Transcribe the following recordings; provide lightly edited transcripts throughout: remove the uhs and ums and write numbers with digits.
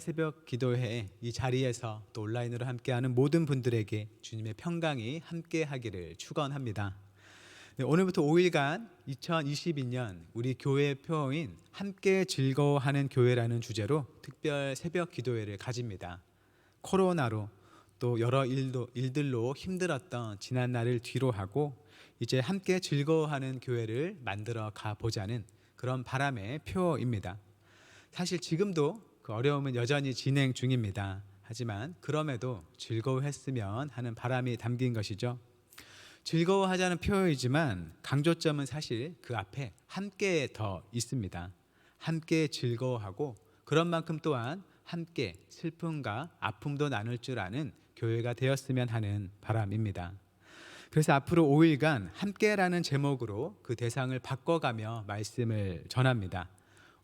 새벽 기도회 이 자리에서 또 온라인으로 함께하는 모든 분들에게 주님의 평강이 함께하기를 축원합니다. 네, 오늘부터 5일간 2022년 우리 교회의 표어인 함께 즐거워하는 교회라는 주제로 특별 새벽 기도회를 가집니다. 코로나로 또 여러 일들로 힘들었던 지난 날을 뒤로 하고 이제 함께 즐거워하는 교회를 만들어 가보자는 그런 바람의 표어입니다. 사실 지금도 그 어려움은 여전히 진행 중입니다. 하지만 그럼에도 즐거워했으면 하는 바람이 담긴 것이죠. 즐거워하자는 표현이지만 강조점은 사실 그 앞에 함께 더 있습니다. 함께 즐거워하고 그런 만큼 또한 함께 슬픔과 아픔도 나눌 줄 아는 교회가 되었으면 하는 바람입니다. 그래서 앞으로 5일간 함께라는 제목으로 그 대상을 바꿔가며 말씀을 전합니다.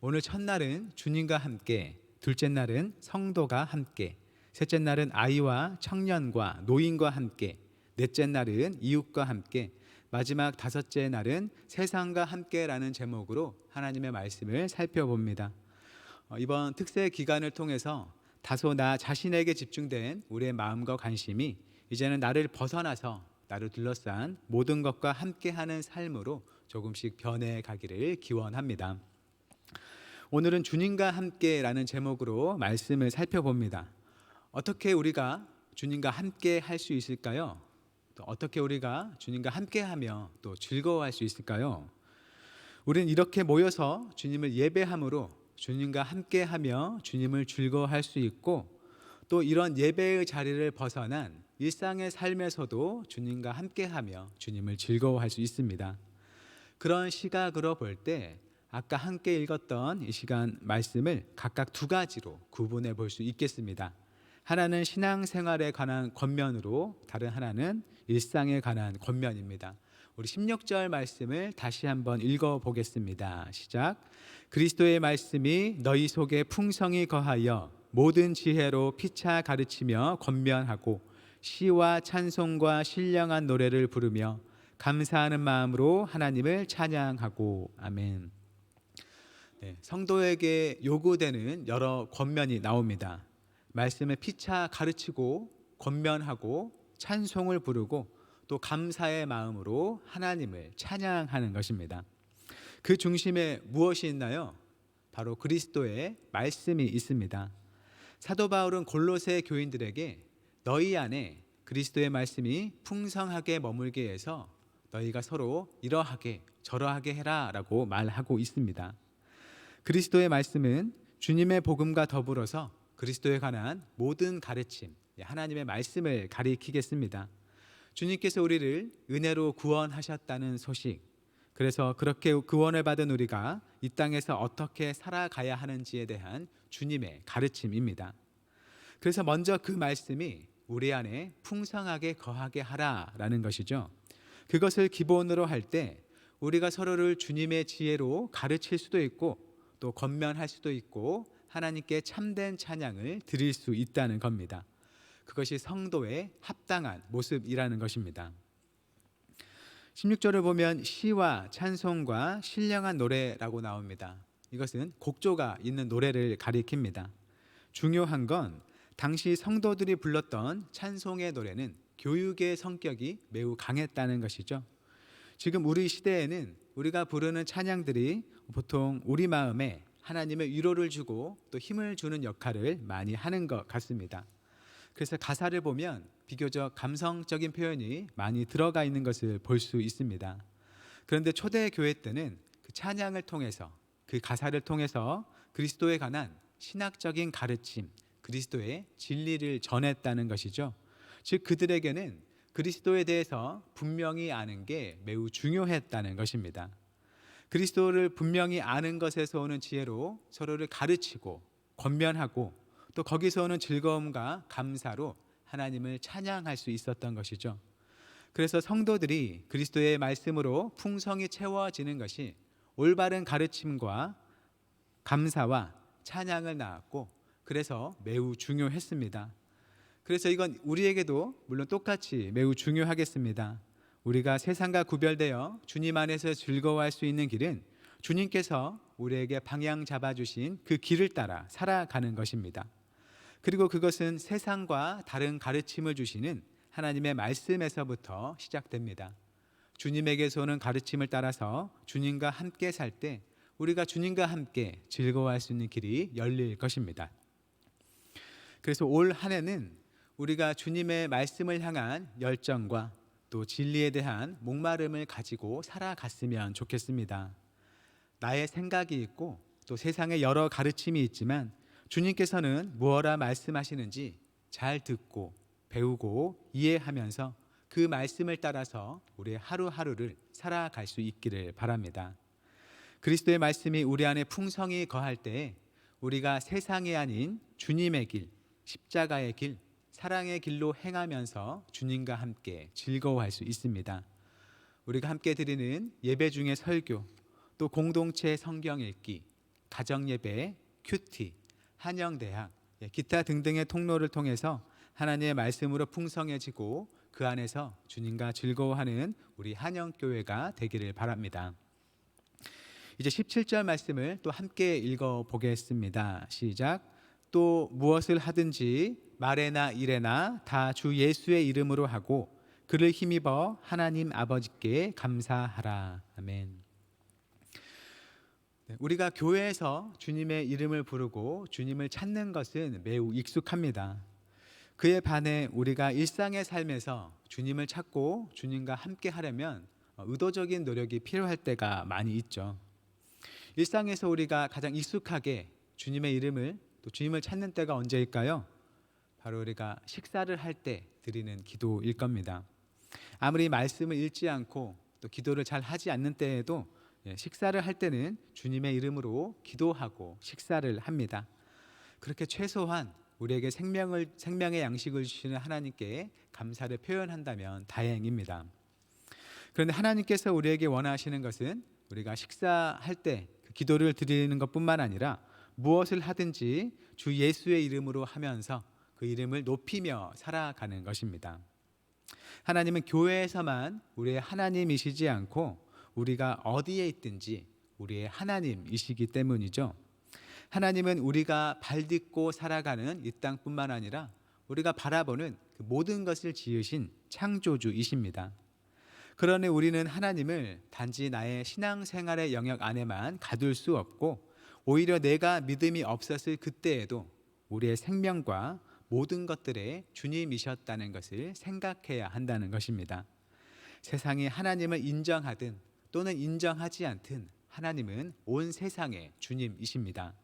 오늘 첫날은 주님과 함께, 둘째 날은 성도가 함께, 셋째 날은 아이와 청년과 노인과 함께, 넷째 날은 이웃과 함께, 마지막 다섯째 날은 세상과 함께라는 제목으로 하나님의 말씀을 살펴봅니다. 이번 특세 기간을 통해서 다소 나 자신에게 집중된 우리의 마음과 관심이 이제는 나를 벗어나서 나를 둘러싼 모든 것과 함께하는 삶으로 조금씩 변해가기를 기원합니다. 오늘은 주님과 함께라는 제목으로 말씀을 살펴봅니다. 어떻게 우리가 주님과 함께 할 수 있을까요? 또 어떻게 우리가 주님과 함께하며 또 즐거워할 수 있을까요? 우리는 이렇게 모여서 주님을 예배함으로 주님과 함께하며 주님을 즐거워할 수 있고, 또 이런 예배의 자리를 벗어난 일상의 삶에서도 주님과 함께하며 주님을 즐거워할 수 있습니다. 그런 시각으로 볼 때 아까 함께 읽었던 이 시간 말씀을 각각 두 가지로 구분해 볼 수 있겠습니다. 하나는 신앙생활에 관한 권면으로, 다른 하나는 일상에 관한 권면입니다. 우리 16절 말씀을 다시 한번 읽어보겠습니다. 시작. 그리스도의 말씀이 너희 속에 풍성히 거하여 모든 지혜로 피차 가르치며 권면하고 시와 찬송과 신령한 노래를 부르며 감사하는 마음으로 하나님을 찬양하고. 아멘. 네, 성도에게 요구되는 여러 권면이 나옵니다. 말씀을 피차 가르치고 권면하고 찬송을 부르고 또 감사의 마음으로 하나님을 찬양하는 것입니다. 그 중심에 무엇이 있나요? 바로 그리스도의 말씀이 있습니다. 사도 바울은 골로새 교인들에게 너희 안에 그리스도의 말씀이 풍성하게 머물게 해서 너희가 서로 이러하게 저러하게 해라 라고 말하고 있습니다. 그리스도의 말씀은 주님의 복음과 더불어서 그리스도에 관한 모든 가르침, 하나님의 말씀을 가리키겠습니다. 주님께서 우리를 은혜로 구원하셨다는 소식, 그래서 그렇게 구원을 받은 우리가 이 땅에서 어떻게 살아가야 하는지에 대한 주님의 가르침입니다. 그래서 먼저 그 말씀이 우리 안에 풍성하게 거하게 하라라는 것이죠. 그것을 기본으로 할 때 우리가 서로를 주님의 지혜로 가르칠 수도 있고 또 권면할 수도 있고 하나님께 참된 찬양을 드릴 수 있다는 겁니다. 그것이 성도의 합당한 모습이라는 것입니다. 16절을 보면 시와 찬송과 신령한 노래라고 나옵니다. 이것은 곡조가 있는 노래를 가리킵니다. 중요한 건 당시 성도들이 불렀던 찬송의 노래는 교육의 성격이 매우 강했다는 것이죠. 지금 우리 시대에는 우리가 부르는 찬양들이 보통 우리 마음에 하나님의 위로를 주고 또 힘을 주는 역할을 많이 하는 것 같습니다. 그래서 가사를 보면 비교적 감성적인 표현이 많이 들어가 있는 것을 볼 수 있습니다. 그런데 초대 교회 때는 그 찬양을 통해서, 그 가사를 통해서 그리스도에 관한 신학적인 가르침, 그리스도의 진리를 전했다는 것이죠. 즉 그들에게는 그리스도에 대해서 분명히 아는 게 매우 중요했다는 것입니다. 그리스도를 분명히 아는 것에서 오는 지혜로 서로를 가르치고 권면하고 또 거기서 오는 즐거움과 감사로 하나님을 찬양할 수 있었던 것이죠. 그래서 성도들이 그리스도의 말씀으로 풍성히 채워지는 것이 올바른 가르침과 감사와 찬양을 낳았고, 그래서 매우 중요했습니다. 그래서 이건 우리에게도 물론 똑같이 매우 중요하겠습니다. 우리가 세상과 구별되어 주님 안에서 즐거워할 수 있는 길은 주님께서 우리에게 방향 잡아주신 그 길을 따라 살아가는 것입니다. 그리고 그것은 세상과 다른 가르침을 주시는 하나님의 말씀에서부터 시작됩니다. 주님에게서 오는 가르침을 따라서 주님과 함께 살 때 우리가 주님과 함께 즐거워할 수 있는 길이 열릴 것입니다. 그래서 올 한 해는 우리가 주님의 말씀을 향한 열정과 또 진리에 대한 목마름을 가지고 살아갔으면 좋겠습니다. 나의 생각이 있고 또 세상에 여러 가르침이 있지만 주님께서는 무엇라 말씀하시는지 잘 듣고 배우고 이해하면서 그 말씀을 따라서 우리의 하루하루를 살아갈 수 있기를 바랍니다. 그리스도의 말씀이 우리 안에 풍성히 거할 때 우리가 세상이 아닌 주님의 길, 십자가의 길, 사랑의 길로 행하면서 주님과 함께 즐거워할 수 있습니다. 우리가 함께 드리는 예배 중에 설교, 또 공동체 성경 읽기, 가정예배, 큐티, 한영대학, 기타 등등의 통로를 통해서 하나님의 말씀으로 풍성해지고 그 안에서 주님과 즐거워하는 우리 한영교회가 되기를 바랍니다. 이제 17절 말씀을 또 함께 읽어보겠습니다. 시작. 또 무엇을 하든지 말에나 일에나 다 주 예수의 이름으로 하고 그를 힘입어 하나님 아버지께 감사하라. 아멘. 우리가 교회에서 주님의 이름을 부르고 주님을 찾는 것은 매우 익숙합니다. 그에 반해 우리가 일상의 삶에서 주님을 찾고 주님과 함께 하려면 의도적인 노력이 필요할 때가 많이 있죠. 일상에서 우리가 가장 익숙하게 주님의 이름을 또 주님을 찾는 때가 언제일까요? 바로 우리가 식사를 할 때 드리는 기도일 겁니다. 아무리 말씀을 읽지 않고 또 기도를 잘 하지 않는 때에도 식사를 할 때는 주님의 이름으로 기도하고 식사를 합니다. 그렇게 최소한 우리에게 생명의 양식을 주시는 하나님께 감사를 표현한다면 다행입니다. 그런데 하나님께서 우리에게 원하시는 것은 우리가 식사할 때 그 기도를 드리는 것뿐만 아니라 무엇을 하든지 주 예수의 이름으로 하면서 그 이름을 높이며 살아가는 것입니다. 하나님은 교회에서만 우리의 하나님이시지 않고 우리가 어디에 있든지 우리의 하나님이시기 때문이죠. 하나님은 우리가 발딛고 살아가는 이 땅뿐만 아니라 우리가 바라보는 그 모든 것을 지으신 창조주이십니다. 그러니 우리는 하나님을 단지 나의 신앙생활의 영역 안에만 가둘 수 없고 오히려 내가 믿음이 없었을 그때에도 우리의 생명과 모든 것들의 주님이셨다는 것을 생각해야 한다는 것입니다. 세상이 하나님을 인정하든 또는 인정하지 않든 하나님은 온 세상의 주님이십니다.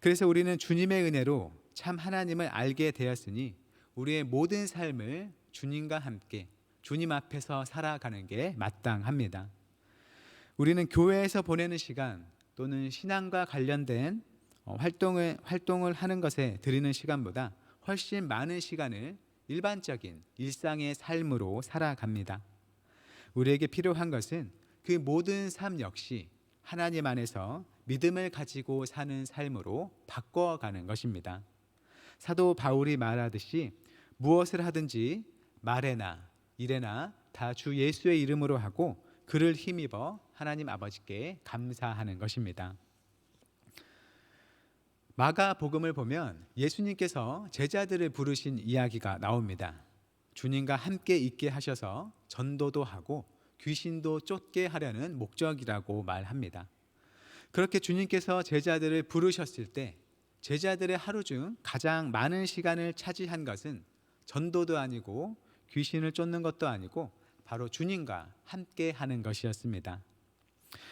그래서 우리는 주님의 은혜로 참 하나님을 알게 되었으니 우리의 모든 삶을 주님과 함께 주님 앞에서 살아가는 게 마땅합니다. 우리는 교회에서 보내는 시간 또는 신앙과 관련된 활동을 하는 것에 드리는 시간보다 훨씬 많은 시간을 일반적인 일상의 삶으로 살아갑니다. 우리에게 필요한 것은 그 모든 삶 역시 하나님 안에서 믿음을 가지고 사는 삶으로 바꿔가는 것입니다. 사도 바울이 말하듯이 무엇을 하든지 말에나 일에나 다 주 예수의 이름으로 하고 그를 힘입어 하나님 아버지께 감사하는 것입니다. 마가복음을 보면 예수님께서 제자들을 부르신 이야기가 나옵니다. 주님과 함께 있게 하셔서 전도도 하고 귀신도 쫓게 하려는 목적이라고 말합니다. 그렇게 주님께서 제자들을 부르셨을 때 제자들의 하루 중 가장 많은 시간을 차지한 것은 전도도 아니고 귀신을 쫓는 것도 아니고 바로 주님과 함께 하는 것이었습니다.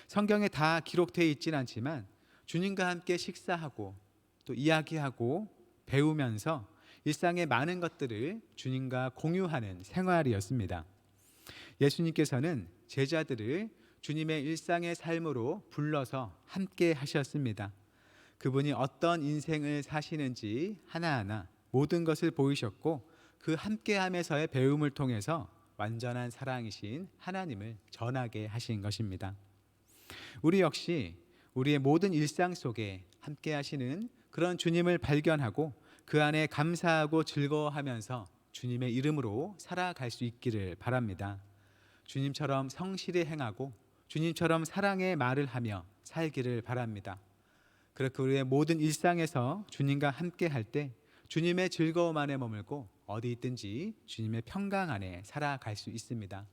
성경에 다 기록되어 있지는 않지만 주님과 함께 식사하고 또 이야기하고 배우면서 일상의 많은 것들을 주님과 공유하는 생활이었습니다. 예수님께서는 제자들을 주님의 일상의 삶으로 불러서 함께 하셨습니다. 그분이 어떤 인생을 사시는지 하나하나 모든 것을 보이셨고 그 함께함에서의 배움을 통해서 완전한 사랑이신 하나님을 전하게 하신 것입니다. 우리 역시 우리의 모든 일상 속에 함께 하시는 그런 주님을 발견하고 그 안에 감사하고 즐거워하면서 주님의 이름으로 살아갈 수 있기를 바랍니다. 주님처럼 성실히 행하고 주님처럼 사랑의 말을 하며 살기를 바랍니다. 그렇게 우리의 모든 일상에서 주님과 함께 할 때 주님의 즐거움 안에 머물고 어디 있든지 주님의 평강 안에 살아갈 수 있습니다.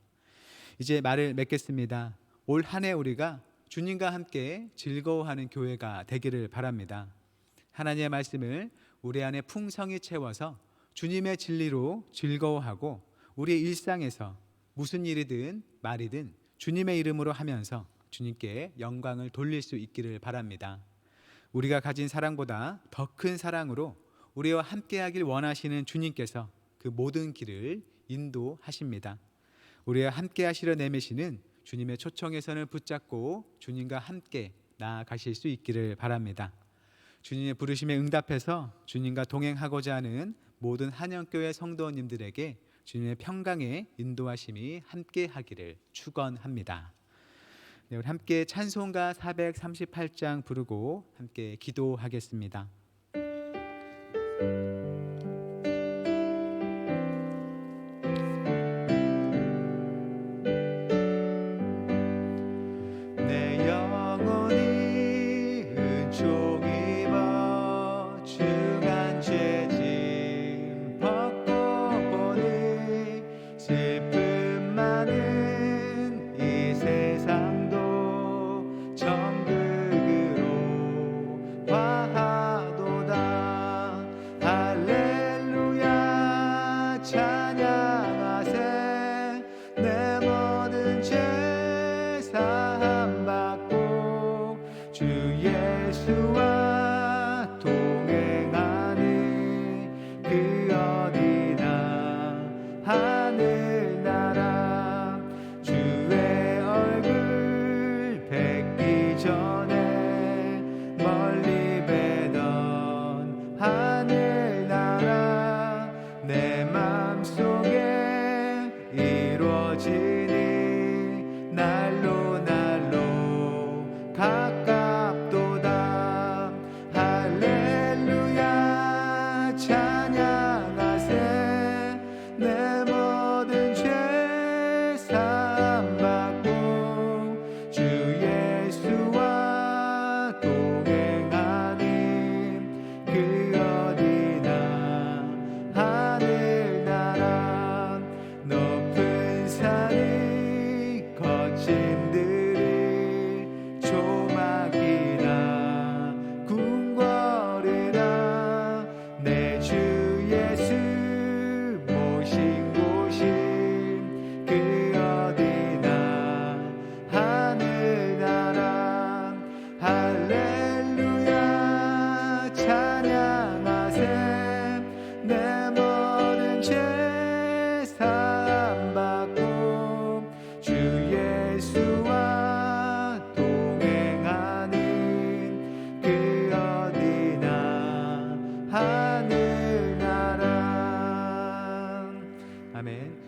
이제 말을 맺겠습니다. 올 한 해 우리가 주님과 함께 즐거워하는 교회가 되기를 바랍니다. 하나님의 말씀을 우리 안에 풍성히 채워서 주님의 진리로 즐거워하고 우리의 일상에서 무슨 일이든 말이든 주님의 이름으로 하면서 주님께 영광을 돌릴 수 있기를 바랍니다. 우리가 가진 사랑보다 더 큰 사랑으로 우리와 함께하길 원하시는 주님께서 그 모든 길을 인도하십니다. 우리와 함께하시려 내미시는 주님의 초청의 선을 붙잡고 주님과 함께 나아가실 수 있기를 바랍니다. 주님의 부르심에 응답해서 주님과 동행하고자 하는 모든 한영교회 성도님들에게 주님의 평강의 인도하심이 함께하기를 축원합니다. 네, 우리 함께 찬송가 438장 부르고 함께 기도하겠습니다. 내 영혼이 은총 입어 중한 죄짐 벗고 보니 슬픔 많은 이 세상도 정극으로 화하도다. 할렐루야 찬양하세. 내 모든 죄 사함받고 주 예수와 동행하니 그 어디나 하늘나라. 주의 얼굴 뵙기 전에 멀리 뵈던 하늘나라. 내 맘속에 이루어지니 날로 날로 가깝도다. 할렐루야 찬양하세. 내 모든 죄 사함받고 주 예수와 동행하니 그 어디나 하늘나라. 높은 산이 거친 들이 조막이나 궁궐이나 내 주 예수 모신 곳이 그 어디나 하늘나라. 할렐루야 찬양하세. 내 모든 죄 사함받고 주 예수와 동행하니 그 어디나 하늘나라. 아멘.